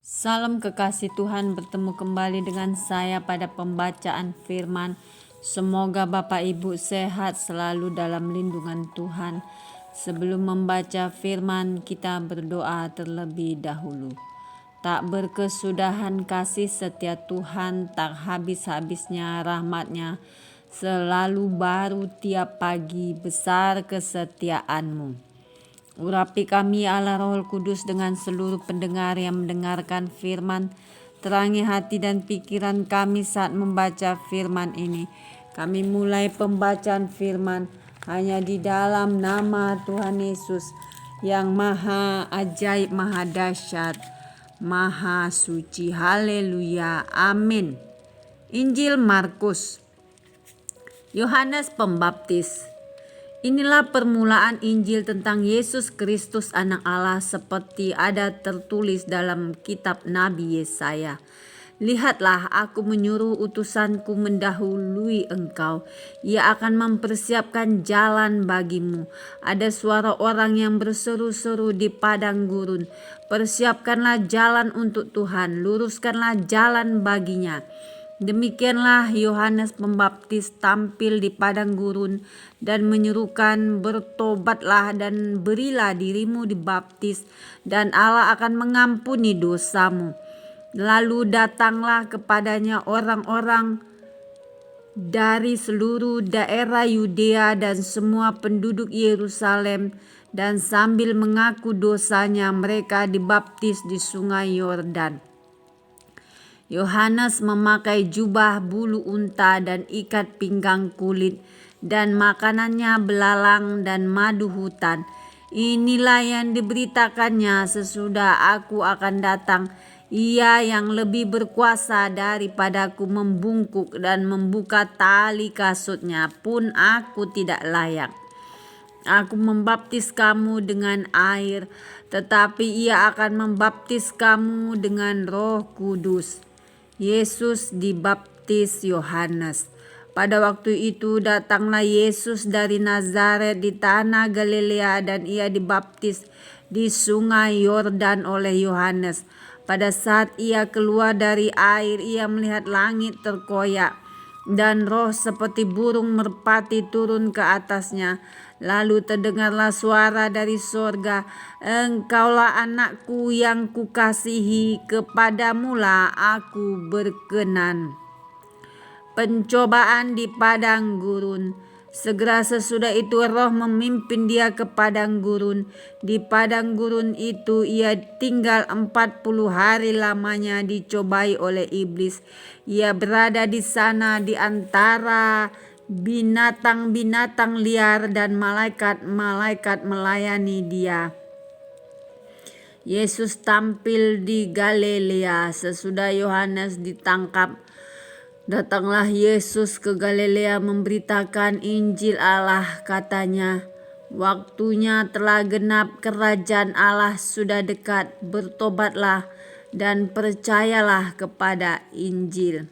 Salam kekasih Tuhan, bertemu kembali dengan saya pada pembacaan firman. Semoga Bapak Ibu sehat selalu dalam lindungan Tuhan. Sebelum membaca firman, kita berdoa terlebih dahulu. Tak berkesudahan kasih setia Tuhan, tak habis-habisnya rahmat-Nya, selalu baru tiap pagi, besar kesetiaan-Mu. Urapi kami Allah Roh Kudus dengan seluruh pendengar yang mendengarkan firman. Terangi hati dan pikiran kami saat membaca firman ini. Kami mulai pembacaan firman hanya di dalam nama Tuhan Yesus yang maha ajaib, maha dahsyat, maha suci. Haleluya. Amin. Injil Markus. Yohanes Pembaptis. Inilah permulaan Injil tentang Yesus Kristus Anak Allah seperti ada tertulis dalam kitab Nabi Yesaya. Lihatlah, aku menyuruh utusanku mendahului engkau. Ia akan mempersiapkan jalan bagimu. Ada suara orang yang berseru-seru di padang gurun. Persiapkanlah jalan untuk Tuhan, luruskanlah jalan baginya. Demikianlah Yohanes Pembaptis tampil di padang gurun dan menyerukan, bertobatlah dan berilah dirimu dibaptis dan Allah akan mengampuni dosamu. Lalu datanglah kepadanya orang-orang dari seluruh daerah Yudea dan semua penduduk Yerusalem, dan sambil mengaku dosanya mereka dibaptis di sungai Yordan. Yohanes memakai jubah bulu unta dan ikat pinggang kulit, dan makanannya belalang dan madu hutan. Inilah yang diberitakannya sesudah aku akan datang. Ia yang lebih berkuasa daripadaku, membungkuk dan membuka tali kasutnya pun aku tidak layak. Aku membaptis kamu dengan air, tetapi ia akan membaptis kamu dengan Roh Kudus. Yesus dibaptis Yohanes. Pada waktu itu datanglah Yesus dari Nazaret di tanah Galilea dan ia dibaptis di sungai Yordan oleh Yohanes. Pada saat ia keluar dari air, ia melihat langit terkoyak dan roh seperti burung merpati turun ke atasnya. Lalu terdengarlah suara dari sorga, "Engkaulah anakku yang kukasihi, kepadamulah aku berkenan." Pencobaan di padang gurun. Segera sesudah itu roh memimpin dia ke padang gurun. Di padang gurun itu ia tinggal 40 hari lamanya dicobai oleh iblis. Ia berada di sana di antara binatang-binatang liar dan malaikat-malaikat melayani dia. Yesus tampil di Galilea. Sesudah Yohanes ditangkap, datanglah Yesus ke Galilea memberitakan Injil Allah. Katanya, "Waktunya telah genap, kerajaan Allah sudah dekat. Bertobatlah dan percayalah kepada Injil."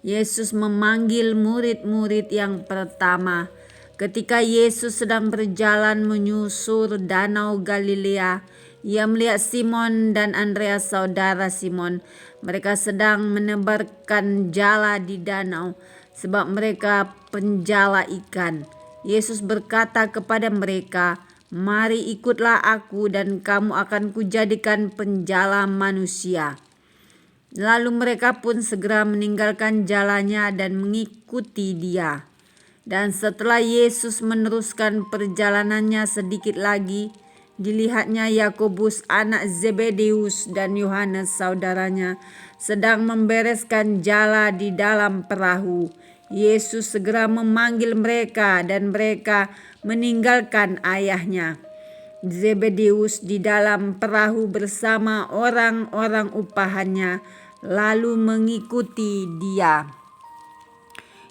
Yesus memanggil murid-murid yang pertama. Ketika Yesus sedang berjalan menyusur danau Galilea, ia melihat Simon dan Andreas saudara Simon. Mereka sedang menebarkan jala di danau, sebab mereka penjala ikan. Yesus berkata kepada mereka, "Mari ikutlah aku dan kamu akan kujadikan penjala manusia." Lalu mereka pun segera meninggalkan jalannya dan mengikuti dia. Dan setelah Yesus meneruskan perjalanannya sedikit lagi, dilihatnya Yakobus anak Zebedeus dan Yohanes saudaranya sedang membereskan jala di dalam perahu. Yesus segera memanggil mereka dan mereka meninggalkan ayahnya Zebedeus di dalam perahu bersama orang-orang upahannya, lalu mengikuti dia.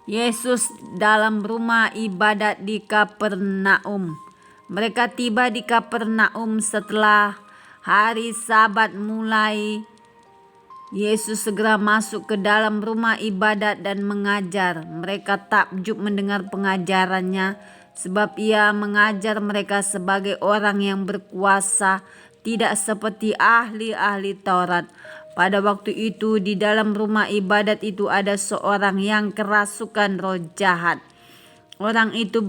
Yesus dalam rumah ibadat di Kapernaum. Mereka tiba di Kapernaum setelah hari Sabat mulai. Yesus segera masuk ke dalam rumah ibadat dan mengajar. Mereka takjub mendengar pengajarannya, sebab ia mengajar mereka sebagai orang yang berkuasa, tidak seperti ahli-ahli Taurat. Pada waktu itu di dalam rumah ibadat itu ada seorang yang kerasukan roh jahat. Orang itu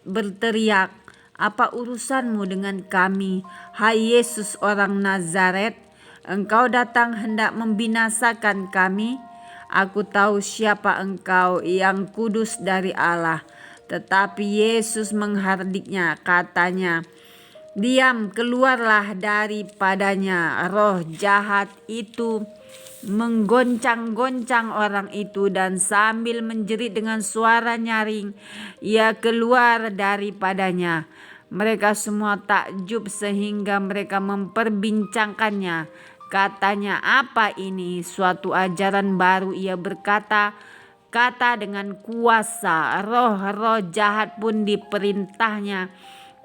berteriak, "Apa urusanmu dengan kami, hai Yesus orang Nazaret? Engkau datang hendak membinasakan kami? Aku tahu siapa engkau, yang kudus dari Allah." Tetapi Yesus menghardiknya, katanya, "Diam, keluarlah daripadanya." Roh jahat itu menggoncang-goncang orang itu, dan sambil menjerit dengan suara nyaring, ia keluar daripadanya. Mereka semua takjub sehingga mereka memperbincangkannya. Katanya, "Apa ini? Suatu ajaran baru," ia berkata, "kata dengan kuasa." Roh-roh jahat pun diperintahnya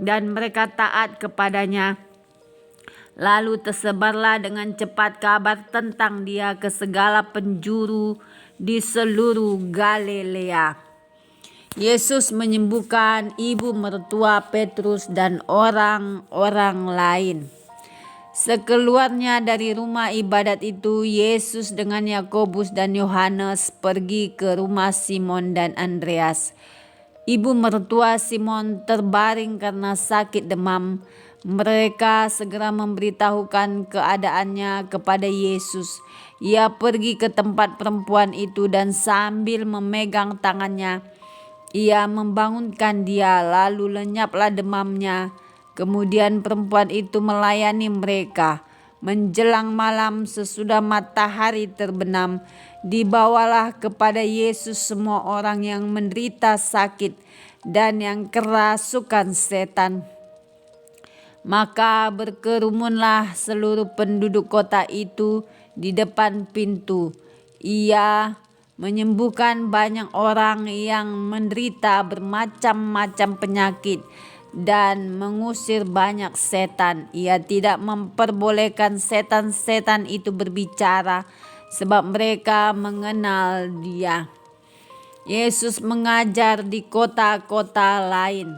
dan mereka taat kepadanya. Lalu tersebarlah dengan cepat kabar tentang dia ke segala penjuru di seluruh Galilea. Yesus menyembuhkan ibu mertua Petrus dan orang-orang lain. Sekeluarnya dari rumah ibadat itu, Yesus dengan Yakobus dan Yohanes pergi ke rumah Simon dan Andreas. Ibu mertua Simon terbaring karena sakit demam. Mereka segera memberitahukan keadaannya kepada Yesus. Ia pergi ke tempat perempuan itu dan sambil memegang tangannya, ia membangunkan dia, lalu lenyaplah demamnya. Kemudian perempuan itu melayani mereka. Menjelang malam sesudah matahari terbenam, dibawalah kepada Yesus semua orang yang menderita sakit dan yang kerasukan setan. Maka berkerumunlah seluruh penduduk kota itu di depan pintu. Ia menyembuhkan banyak orang yang menderita bermacam-macam penyakit dan mengusir banyak setan. Ia tidak memperbolehkan setan-setan itu berbicara, sebab mereka mengenal dia. Yesus mengajar di kota-kota lain.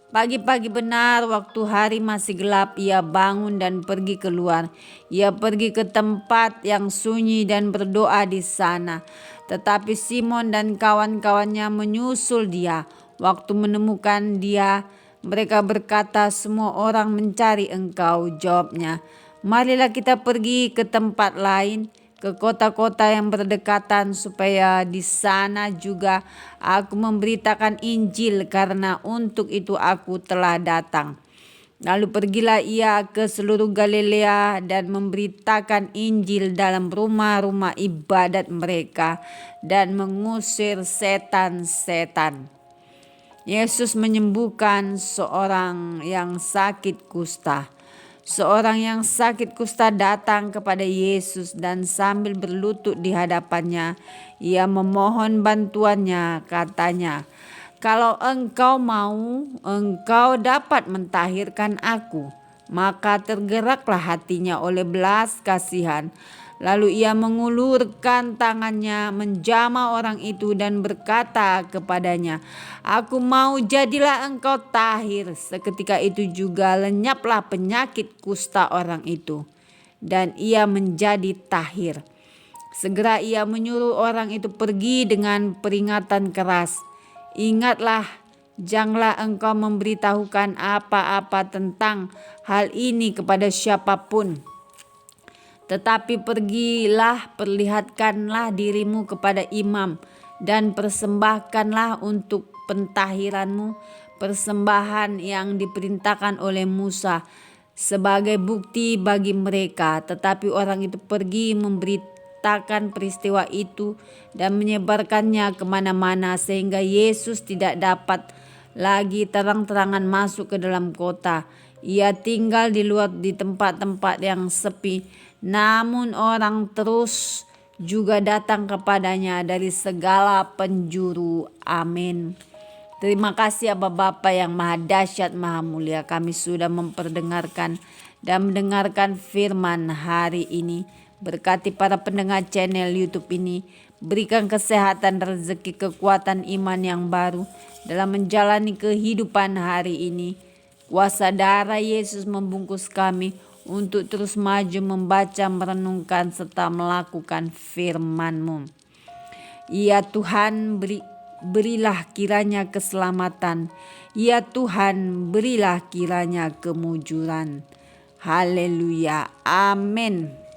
Pagi-pagi benar, waktu hari masih gelap, ia bangun dan pergi keluar. Ia pergi ke tempat yang sunyi dan berdoa di sana. Tetapi Simon dan kawan-kawannya menyusul dia. Waktu menemukan dia, mereka berkata, "Semua orang mencari engkau." Jawabnya, "Marilah kita pergi ke tempat lain, ke kota-kota yang berdekatan, supaya di sana juga aku memberitakan Injil, karena untuk itu aku telah datang." Lalu pergilah ia ke seluruh Galilea dan memberitakan Injil dalam rumah-rumah ibadat mereka dan mengusir setan-setan. Yesus menyembuhkan seorang yang sakit kusta. Seorang yang sakit kusta datang kepada Yesus dan sambil berlutut di hadapannya, ia memohon bantuannya. Katanya, "Kalau engkau mau, engkau dapat mentahirkan aku." Maka tergeraklah hatinya oleh belas kasihan. Lalu ia mengulurkan tangannya, menjamah orang itu dan berkata kepadanya, "Aku mau, jadilah engkau tahir." Seketika itu juga lenyaplah penyakit kusta orang itu, dan ia menjadi tahir. Segera ia menyuruh orang itu pergi dengan peringatan keras, "Ingatlah, janganlah engkau memberitahukan apa-apa tentang hal ini kepada siapapun. Tetapi pergilah, perlihatkanlah dirimu kepada imam dan persembahkanlah untuk pentahiranmu persembahan yang diperintahkan oleh Musa sebagai bukti bagi mereka." Tetapi orang itu pergi memberitakan peristiwa itu dan menyebarkannya kemana-mana, sehingga Yesus tidak dapat lagi terang-terangan masuk ke dalam kota. Ia tinggal di luar di tempat-tempat yang sepi, namun orang terus juga datang kepadanya dari segala penjuru. Amin. Terima kasih Aba Bapa yang maha dahsyat, maha mulia. Kami sudah memperdengarkan dan mendengarkan firman hari ini. Berkati para pendengar channel YouTube ini. Berikan kesehatan, rezeki, kekuatan, iman yang baru dalam menjalani kehidupan hari ini. Kuasa darah Yesus membungkus kami untuk terus maju membaca, merenungkan, serta melakukan firman-Mu. Ya Tuhan, berilah kiranya keselamatan. Ya Tuhan, berilah kiranya kemujuran. Haleluya. Amin.